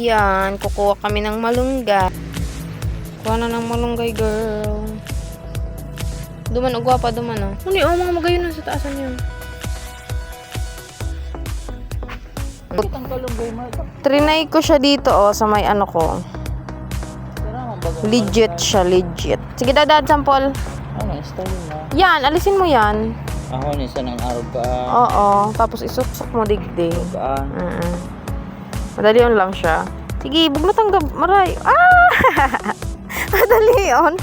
Ayan, kukuha kami ng malunggay. Kuha na ng malunggay, girl. Duman, ugwapa, duman, oh. Ano yung mga magayon na sa taasan yun? Trinay ko siya dito, oh, sa may ano ko. Legit siya, legit. Sige, dadad, sampol. Ano, style mo? Yan, alisin mo yan. Ako, nisa ng araw ka. Oo, tapos isuksok mo digdig. Ka. Madali on lang siya. Sige, buglutang maray. Ah! Madali on.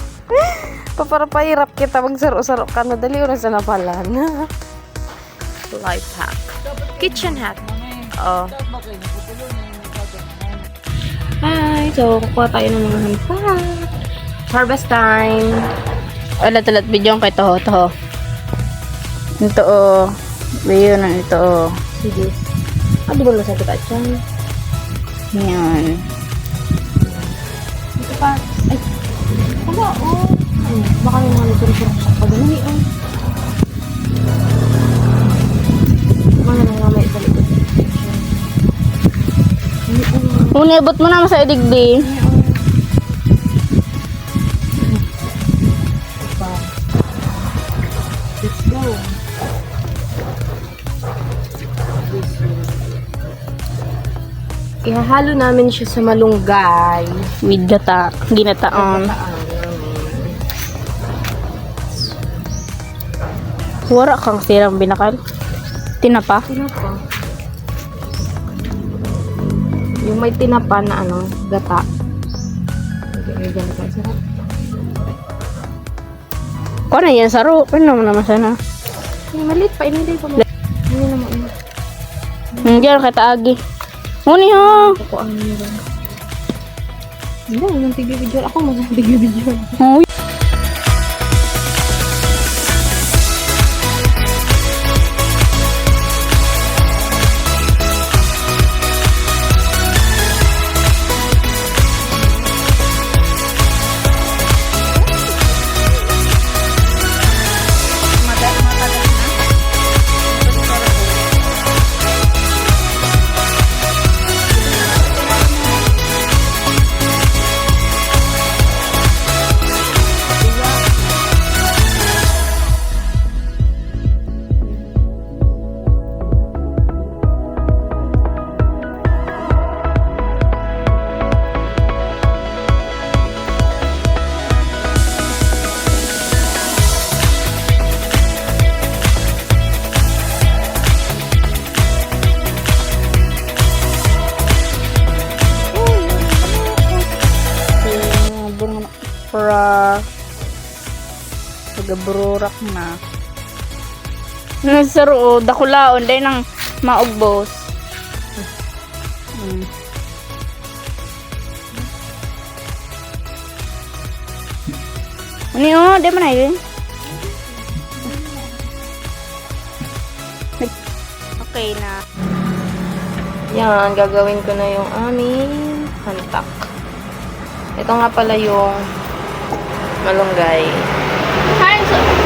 Paparapahirap kita magsaro-saro ka. Madali on sa napalan. Life hack. Kitchen hack. Oo. Hi! So, kukuha tayo ng mga hampa. Harvest time. Alat-alat video kay toho. Ito oh. Video na ito oh. Sige. Di ba nasa kita dyan? Yan. Ito pa. Ay. Wala, oh. Baka yung mga nagsurok sa pagdali, oh. Mga nangamay sa likod. Unibot mo naman sa idigdi. Let's go. Ihahalo namin siya sa malunggay. With ginataon. Wara kang sirang binakal. Tinapa. Tinapa. Yung may tinapa na ano, gata. May gata. Sarap. Kung ano yan, saro. Ano naman sana? Malit pa. Hindi pa mo. Hindi na mo. Hindi yan, kataagi. Muni ha. Kukuha mo nila. Hindi, yung tigil-video. Ako mas tigil-video. Uy. Para pagabrurak na. Nasaro dakulaon day nang maugbos. Ano yun? Di mo na yun? Okay na. Yan, gagawin ko na yung aming hantak. Ito nga pala yung malunggay.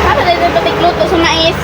Para dito patigluto sa mais.